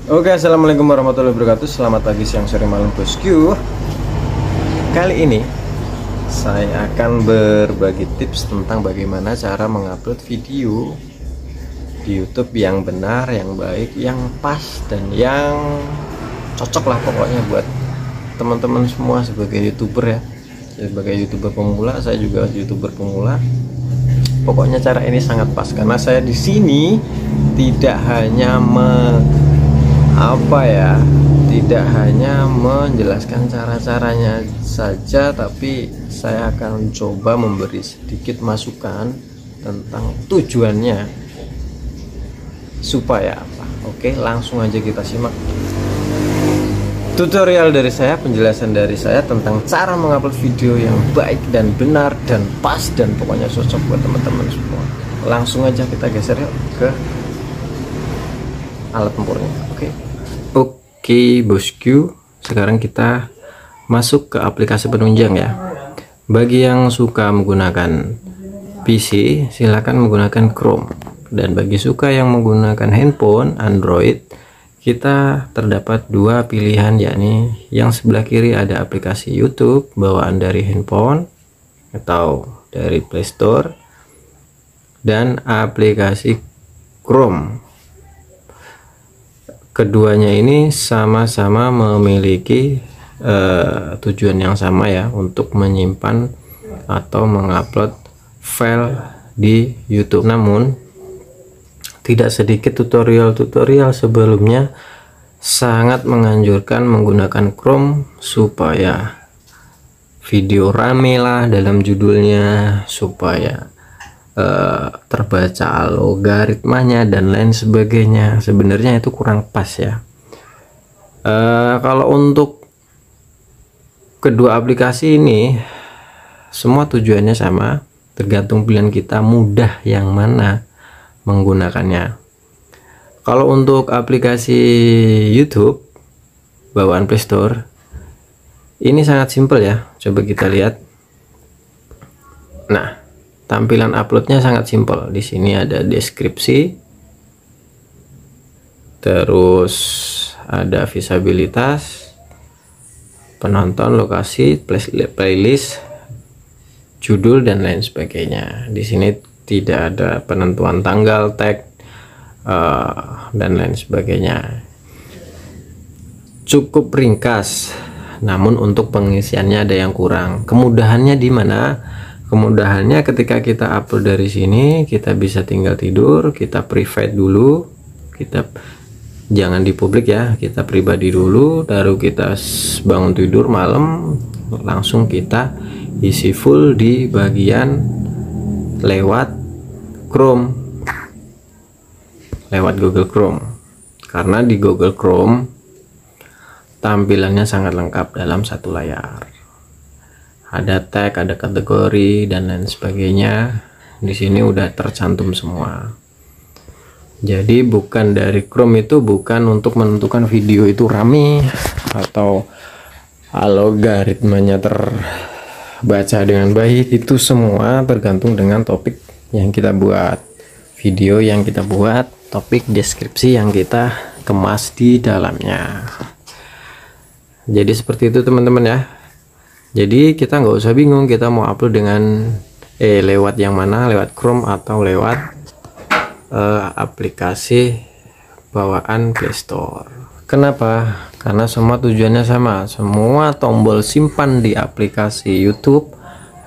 Oke, assalamualaikum warahmatullahi wabarakatuh. Selamat pagi, siang, sore, malam, bosku. Kali ini saya akan berbagi tips tentang bagaimana cara mengupload video di YouTube yang benar, yang baik, yang pas, dan yang cocok lah pokoknya buat teman-teman semua sebagai YouTuber ya. Sebagai YouTuber pemula, saya juga YouTuber pemula. Pokoknya cara ini sangat pas karena saya di sini tidak hanya tidak hanya menjelaskan cara-caranya saja, tapi saya akan coba memberi sedikit masukan tentang tujuannya supaya apa. Oke, langsung aja kita simak tutorial dari saya, penjelasan dari saya tentang cara mengupload video yang baik dan benar dan pas dan pokoknya cocok buat teman-teman semua. Langsung aja kita geser yuk ke alat tempurnya. Oke bosku, sekarang kita masuk ke aplikasi penunjang ya. Bagi yang suka menggunakan PC silakan menggunakan Chrome, dan bagi suka yang menggunakan handphone Android, kita terdapat dua pilihan, yakni yang sebelah kiri ada aplikasi YouTube bawaan dari handphone atau dari Play Store, dan aplikasi Chrome. Keduanya ini sama-sama memiliki tujuan yang sama ya, untuk menyimpan atau mengupload file di YouTube. Namun tidak sedikit tutorial-tutorial sebelumnya sangat menganjurkan menggunakan Chrome supaya video rame lah dalam judulnya, supaya terbaca logaritmanya dan lain sebagainya. Sebenarnya itu kurang pas ya. Kalau untuk kedua aplikasi ini semua tujuannya sama, tergantung pilihan kita mudah yang mana menggunakannya. Kalau untuk aplikasi YouTube bawaan Play Store ini sangat simpel ya, coba kita lihat. Nah, tampilan uploadnya sangat simpel. Di sini ada deskripsi, terus ada visabilitas, penonton, lokasi, playlist, judul dan lain sebagainya. Di sini tidak ada penentuan tanggal, tag, dan lain sebagainya. Cukup ringkas, namun untuk pengisiannya ada yang kurang. Kemudahannya di mana? Kemudahannya ketika kita upload dari sini, kita bisa tinggal tidur, kita private dulu, kita jangan di publik ya, kita pribadi dulu, baru kita bangun tidur malam langsung kita isi full di bagian lewat Chrome, lewat Google Chrome. Karena di Google Chrome tampilannya sangat lengkap dalam satu layar. Ada tag, ada kategori dan lain sebagainya. Di sini udah tercantum semua. Jadi bukan dari Chrome itu bukan untuk menentukan video itu rame atau algoritmanya terbaca dengan baik. Itu semua tergantung dengan topik yang kita buat, video yang kita buat, topik deskripsi yang kita kemas di dalamnya. Jadi seperti itu teman-teman ya. Jadi kita nggak usah bingung kita mau upload dengan lewat yang mana, lewat Chrome atau lewat aplikasi bawaan Play Store. Kenapa? Karena semua tujuannya sama. Semua tombol simpan di aplikasi YouTube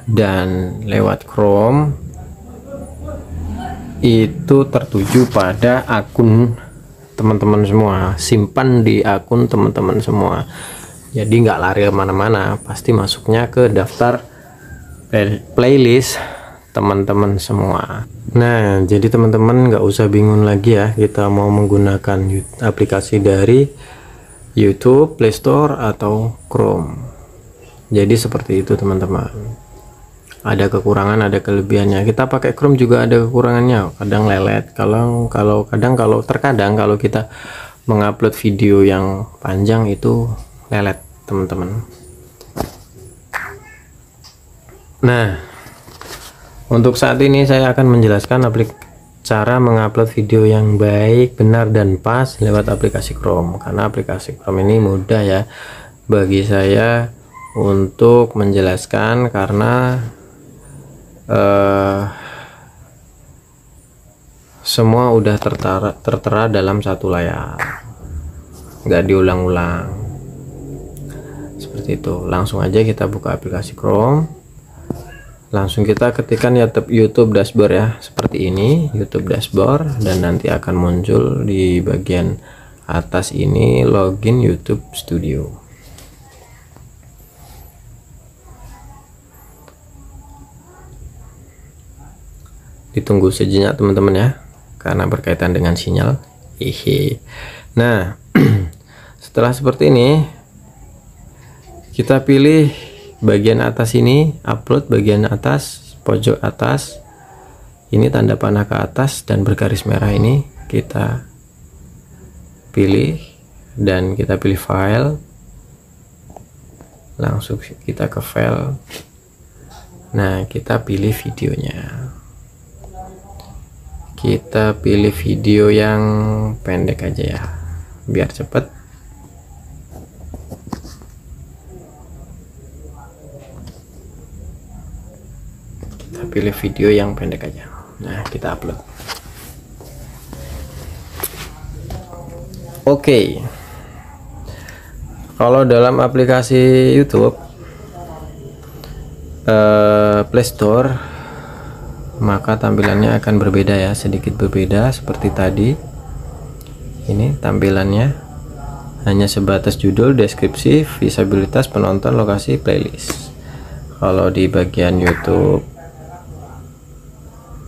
dan lewat Chrome itu tertuju pada akun teman-teman semua, simpan di akun teman-teman semua. Jadi nggak lari kemana-mana, pasti masuknya ke daftar playlist teman-teman semua. Nah, jadi teman-teman nggak usah bingung lagi ya, kita mau menggunakan aplikasi dari YouTube, Play Store atau Chrome. Jadi seperti itu teman-teman. Ada kekurangan, ada kelebihannya. Kita pakai Chrome juga ada kekurangannya, kadang lelet. Terkadang kalau kita mengupload video yang panjang itu lelet teman-teman. Nah, untuk saat ini saya akan menjelaskan cara mengupload video yang baik, benar dan pas lewat aplikasi Chrome. Karena aplikasi Chrome ini mudah ya bagi saya untuk menjelaskan, karena semua udah tertera dalam satu layar, nggak diulang-ulang seperti itu. Langsung aja kita buka aplikasi Chrome, langsung kita ketikkan YouTube dashboard ya, seperti ini, YouTube dashboard, dan nanti akan muncul di bagian atas ini login YouTube Studio. Ditunggu sejenak teman-teman ya, karena berkaitan dengan sinyal. Nah setelah seperti ini, kita pilih bagian atas ini, upload bagian atas, pojok atas ini, tanda panah ke atas dan bergaris merah ini kita pilih, dan kita pilih file, langsung kita ke file. Nah kita pilih videonya, kita pilih video yang pendek aja ya biar cepet. Pilih video yang pendek aja. Nah kita upload. Oke. Kalau dalam aplikasi YouTube Play Store, maka tampilannya akan berbeda ya, sedikit berbeda seperti tadi. Ini tampilannya hanya sebatas judul, deskripsi, visabilitas, penonton, lokasi, playlist. Kalau di bagian YouTube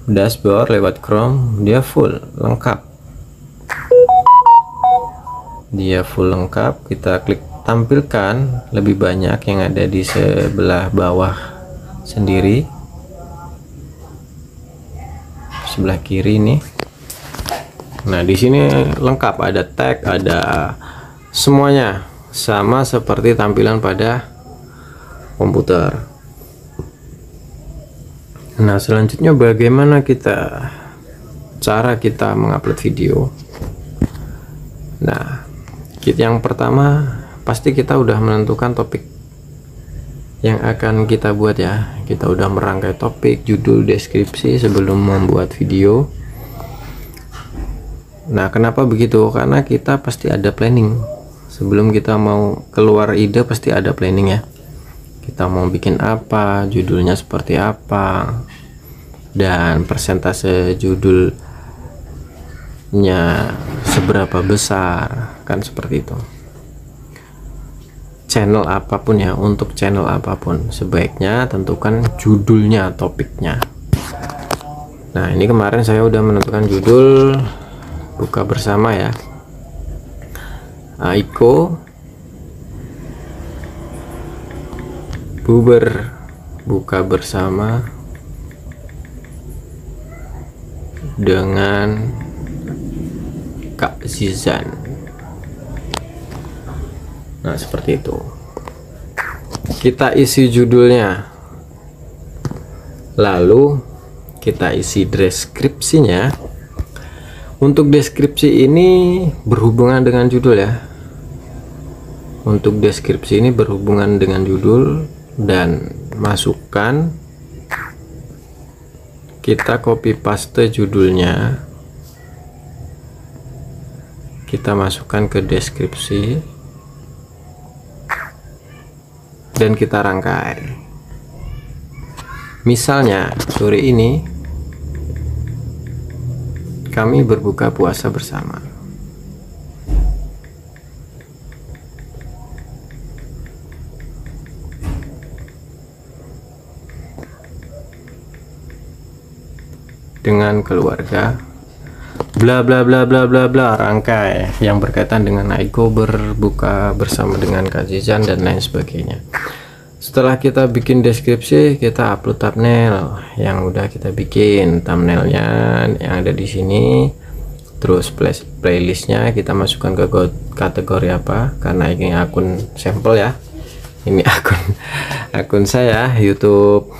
dashboard lewat Chrome, dia full lengkap, kita klik tampilkan lebih banyak yang ada di sebelah bawah sendiri, sebelah kiri nih. Nah di sini lengkap, ada tag, ada semuanya sama seperti tampilan pada komputer. Nah selanjutnya bagaimana cara kita mengupload video. Nah yang pertama pasti kita udah menentukan topik yang akan kita buat ya. Kita udah merangkai topik, judul, deskripsi sebelum membuat video. Nah kenapa begitu? Karena kita pasti ada planning sebelum kita mau keluar ide, pasti ada planning ya. Kita mau bikin apa, judulnya seperti apa, dan persentase judulnya seberapa besar, kan seperti itu. Channel apapun ya, untuk channel apapun sebaiknya tentukan judulnya, topiknya. Nah ini kemarin saya udah menentukan judul buka bersama ya, Aiko buka bersama dengan Kak Zizan. Nah seperti itu, kita isi judulnya, lalu kita isi deskripsinya. Untuk deskripsi ini berhubungan dengan judul ya, untuk deskripsi ini berhubungan dengan judul, dan masukkan, kita copy paste judulnya, kita masukkan ke deskripsi dan kita rangkai. Misalnya sore ini kami berbuka puasa bersama. Dengan keluarga, bla bla bla bla bla bla, rangkai yang berkaitan dengan Aiko berbuka bersama dengan Kak Zizan dan lain sebagainya. Setelah kita bikin deskripsi, kita upload thumbnail yang udah kita bikin, thumbnailnya yang ada di sini. Terus playlistnya kita masukkan ke kategori apa, karena ini akun sampel ya, ini akun saya YouTube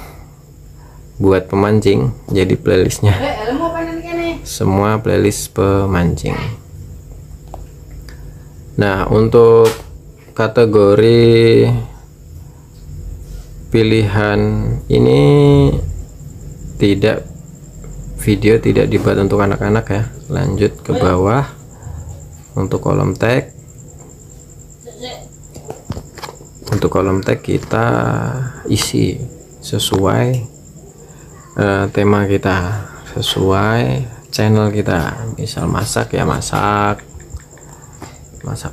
buat pemancing, jadi playlistnya semua playlist pemancing. Nah, untuk kategori pilihan ini video tidak dibuat untuk anak-anak ya. Lanjut ke bawah. Untuk kolom tag, kita isi sesuai tema kita, sesuai channel kita. Misal masak ya masak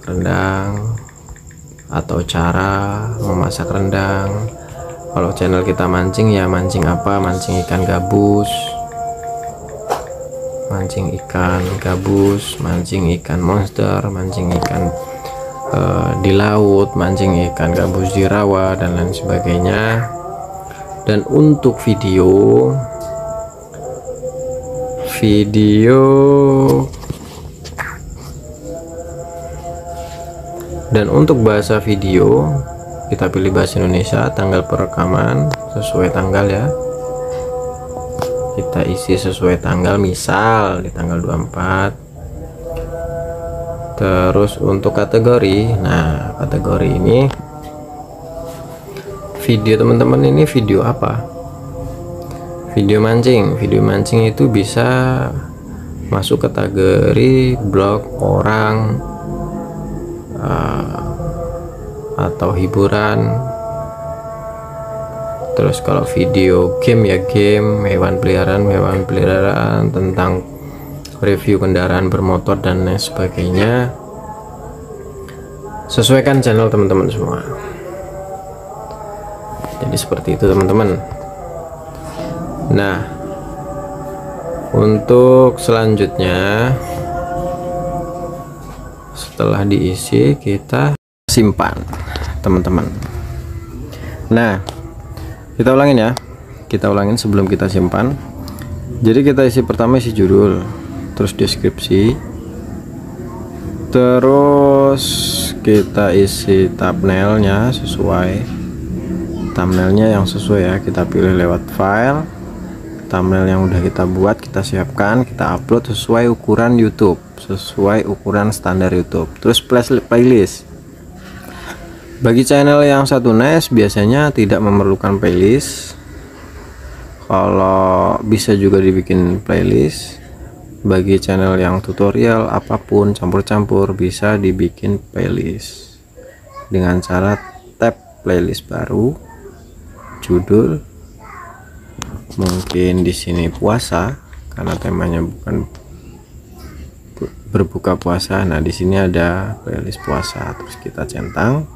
rendang, atau cara memasak rendang. Kalau channel kita mancing ya mancing apa, mancing ikan gabus, mancing ikan monster, mancing ikan di laut, mancing ikan gabus di rawa, dan lain sebagainya. Dan untuk video dan untuk bahasa video kita pilih bahasa Indonesia, tanggal perekaman sesuai tanggal ya, kita isi sesuai tanggal, misal di tanggal 24. Terus untuk kategori, nah kategori ini video, teman-teman, ini video apa? Video mancing itu bisa masuk kategori blog orang atau hiburan. Terus kalau video game ya game, hewan peliharaan, tentang review kendaraan bermotor dan lain sebagainya. Sesuaikan channel teman-teman semua. Jadi seperti itu teman-teman. Nah, untuk selanjutnya setelah diisi kita simpan teman-teman. Nah, kita ulangin sebelum kita simpan. Jadi kita isi pertama, isi judul, terus deskripsi, terus kita isi thumbnailnya yang sesuai ya. Kita pilih lewat file, thumbnail yang udah kita buat kita siapkan, kita upload sesuai ukuran YouTube, sesuai ukuran standar YouTube. Terus playlist. Bagi channel yang satu niche biasanya tidak memerlukan playlist. Kalau bisa juga dibikin playlist. Bagi channel yang tutorial apapun campur-campur bisa dibikin playlist dengan cara tab playlist baru, judul, mungkin di sini puasa karena temanya bukan berbuka puasa. Nah, di sini ada playlist puasa, terus kita centang,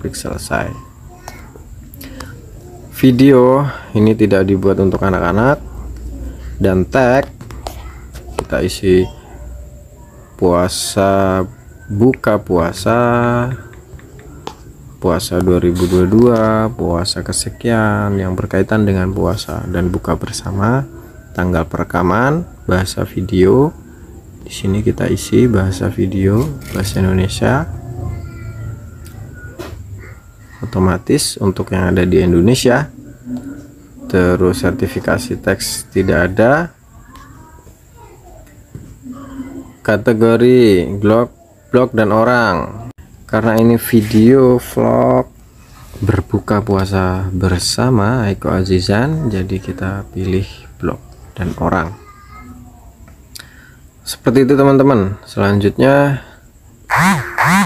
klik selesai. Video ini tidak dibuat untuk anak-anak. Dan tag kita isi puasa, buka puasa 2022, puasa kesekian yang berkaitan dengan puasa, dan buka bersama, tanggal perekaman, bahasa video. Di sini kita isi bahasa video, bahasa Indonesia. Otomatis untuk yang ada di Indonesia. Terus sertifikasi teks tidak ada. Kategori blog dan orang, karena ini video vlog berbuka puasa bersama Aiko Azizan, jadi kita pilih blog dan orang. Seperti itu teman-teman. Selanjutnya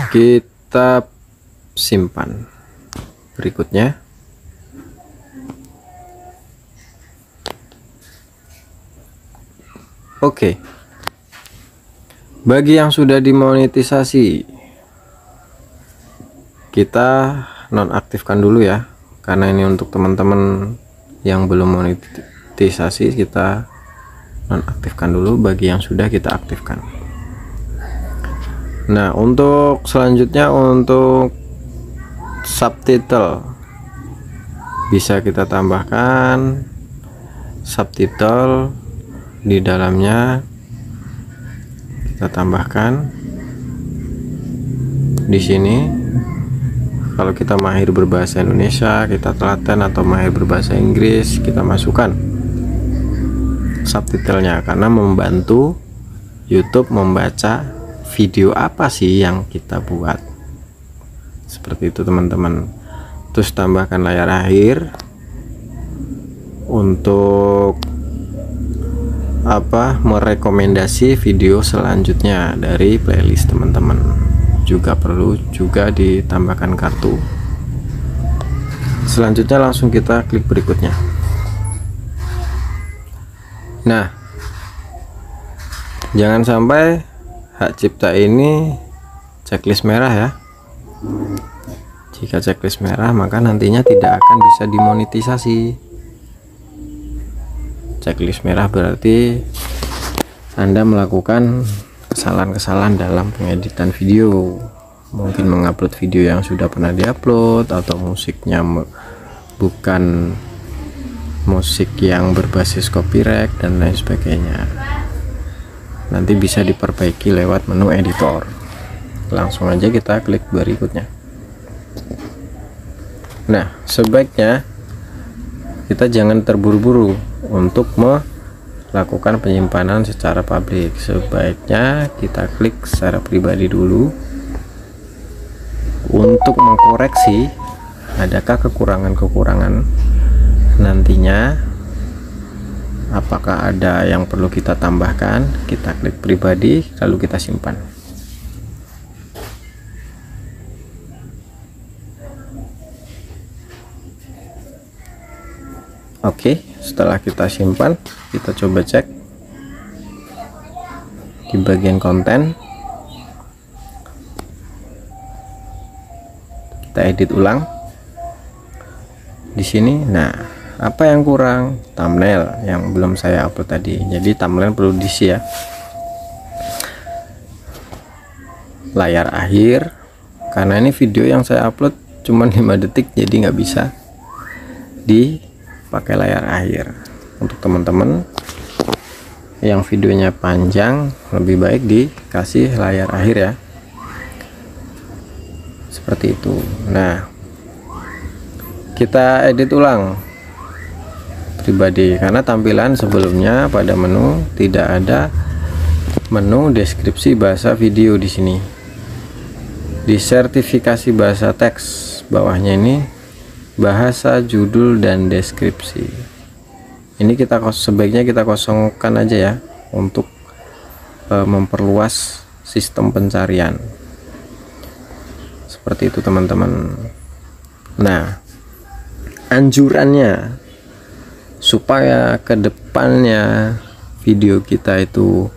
kita simpan. Berikutnya oke. Bagi yang sudah dimonetisasi, kita nonaktifkan dulu ya, karena ini untuk teman-teman yang belum monetisasi, kita nonaktifkan dulu. Bagi yang sudah, kita aktifkan. Nah, untuk selanjutnya, untuk subtitle bisa kita tambahkan subtitle di dalamnya. Kita tambahkan di sini. Kalau kita mahir berbahasa Indonesia, kita telaten, atau mahir berbahasa Inggris, kita masukkan subtitlenya, karena membantu YouTube membaca video apa sih yang kita buat. Seperti itu teman-teman. Terus tambahkan layar akhir untuk merekomendasi video selanjutnya dari playlist teman-teman. Juga perlu juga ditambahkan kartu. Selanjutnya langsung kita klik berikutnya. Nah, jangan sampai hak cipta ini checklist merah ya. Jika checklist merah, maka nantinya tidak akan bisa dimonetisasi. Checklist merah berarti Anda melakukan kesalahan-kesalahan dalam pengeditan video. Mungkin mengupload video yang sudah pernah diupload, atau musiknya bukan musik yang berbasis copyright dan lain sebagainya. Nanti bisa diperbaiki lewat menu editor. Langsung aja kita klik berikutnya. Nah, sebaiknya kita jangan terburu-buru untuk melakukan penyimpanan secara publik. Sebaiknya kita klik secara pribadi dulu untuk mengkoreksi adakah kekurangan-kekurangan nantinya, apakah ada yang perlu kita tambahkan. Kita klik pribadi lalu kita simpan. Oke, setelah kita simpan, kita coba cek di bagian konten. Kita edit ulang di sini. Nah, apa yang kurang? Thumbnail yang belum saya upload tadi. Jadi thumbnail perlu diisi ya. Layar akhir, karena ini video yang saya upload cuma 5 detik, jadi nggak bisa dipakai layar akhir. Untuk teman-teman yang videonya panjang, lebih baik dikasih layar akhir ya, seperti itu. Nah, kita edit ulang pribadi, karena tampilan sebelumnya pada menu tidak ada menu deskripsi bahasa video di sini. Di sertifikasi bahasa teks bawahnya ini bahasa, judul, dan deskripsi. Ini sebaiknya kita kosongkan aja ya, untuk memperluas sistem pencarian. Seperti itu teman-teman. Nah, anjurannya supaya kedepannya video kita itu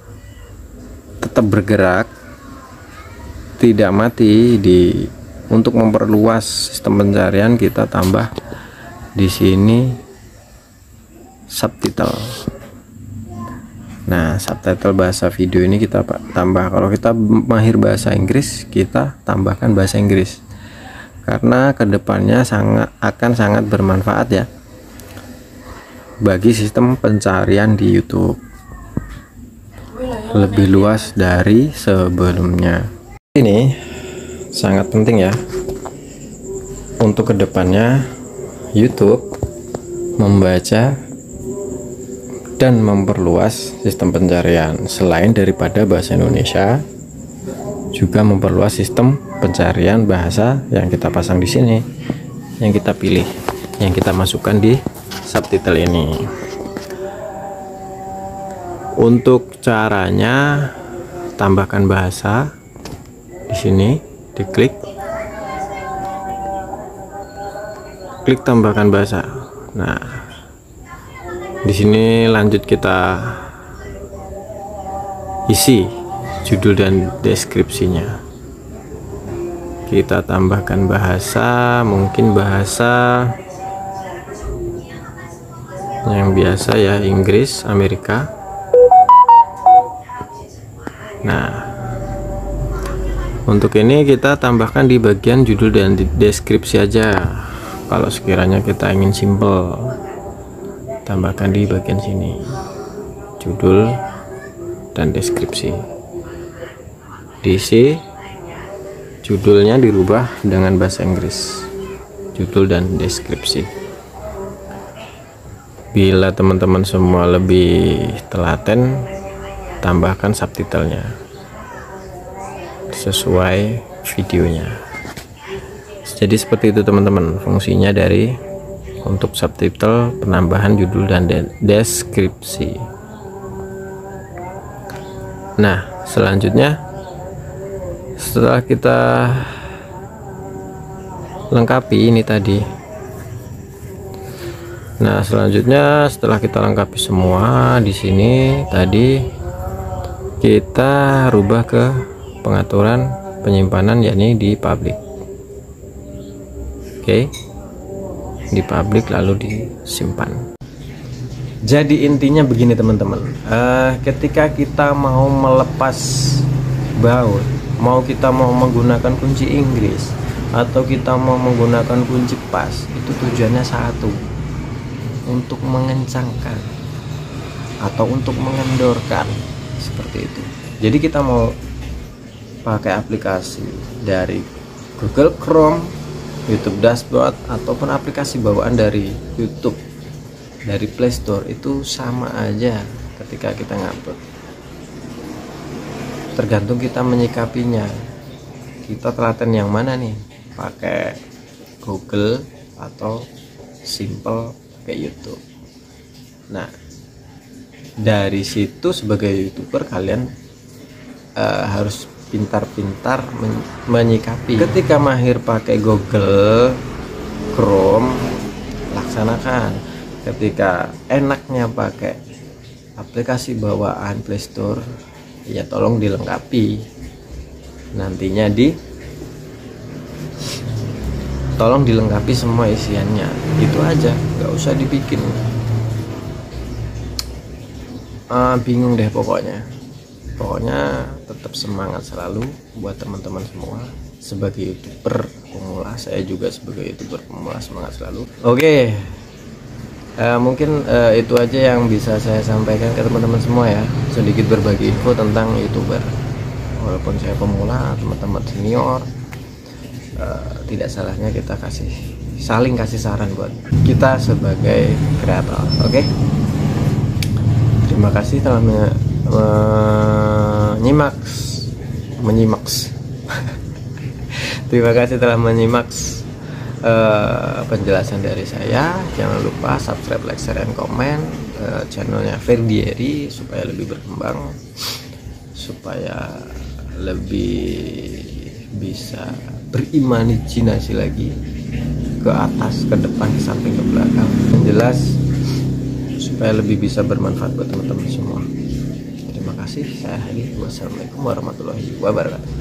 tetap bergerak, tidak mati, untuk memperluas sistem pencarian kita tambah di sini subtitle. Nah, subtitle bahasa video ini kita tambah. Kalau kita mahir bahasa Inggris, kita tambahkan bahasa Inggris, karena kedepannya akan sangat bermanfaat ya bagi sistem pencarian di YouTube, lebih luas dari sebelumnya. Ini sangat penting ya untuk kedepannya YouTube membaca dan memperluas sistem pencarian. Selain daripada bahasa Indonesia, juga memperluas sistem pencarian bahasa yang kita pasang di sini, yang kita pilih, yang kita masukkan di subtitle ini. Untuk caranya, tambahkan bahasa di sini, diklik, klik tambahkan bahasa. Nah, di sini lanjut kita isi judul dan deskripsinya. Kita tambahkan bahasa, mungkin bahasa yang biasa ya, Inggris, Amerika. Nah, untuk ini kita tambahkan di bagian judul dan deskripsi aja. Kalau sekiranya kita ingin simple, tambahkan di bagian sini, judul dan deskripsi. Diisi, judulnya dirubah dengan bahasa Inggris, judul dan deskripsi. Bila teman-teman semua lebih telaten, tambahkan subtitlenya sesuai videonya. Jadi seperti itu teman-teman fungsinya dari untuk subtitle, penambahan judul dan deskripsi. Nah, selanjutnya setelah kita lengkapi ini tadi. Nah, selanjutnya setelah kita lengkapi semua di sini tadi, kita rubah ke pengaturan penyimpanan, yakni di public. Oke, di public lalu disimpan. Jadi intinya begini teman-teman, ketika kita mau melepas baut, kita mau menggunakan kunci Inggris atau kita mau menggunakan kunci pas, itu tujuannya satu, untuk mengencangkan atau untuk mengendorkan, seperti itu. Jadi kita mau pakai aplikasi dari Google Chrome, YouTube Dashboard, ataupun aplikasi bawaan dari YouTube, dari Play Store, itu sama aja ketika kita ngupload. Tergantung kita menyikapinya. Kita telaten yang mana nih? Pakai Google atau simple pakai YouTube. Nah, dari situ sebagai YouTuber kalian harus pintar-pintar menyikapi. Ketika mahir pakai Google Chrome, laksanakan. Ketika enaknya pakai aplikasi bawaan Play Store, ya tolong dilengkapi. Nantinya tolong dilengkapi semua isiannya, itu aja, nggak usah dibikin bingung deh. Pokoknya tetap semangat selalu buat teman-teman semua. Sebagai YouTuber pemula, saya juga sebagai YouTuber pemula, semangat selalu. Oke, mungkin itu aja yang bisa saya sampaikan ke teman-teman semua ya, sedikit berbagi info tentang YouTuber. Walaupun saya pemula, teman-teman senior, tidak salahnya kita saling kasih saran buat kita sebagai kreator. Oke, terima kasih telah menyimak terima kasih telah menyimak penjelasan dari saya. Jangan lupa subscribe, like, share, dan komen channelnya Ferdieri supaya lebih berkembang, supaya lebih bisa berimajinasi lagi ke atas, ke depan, ke samping, ke belakang. Yang jelas supaya lebih bisa bermanfaat buat teman-teman semua. Terima kasih. Saya Hadi. Wassalamualaikum warahmatullahi wabarakatuh.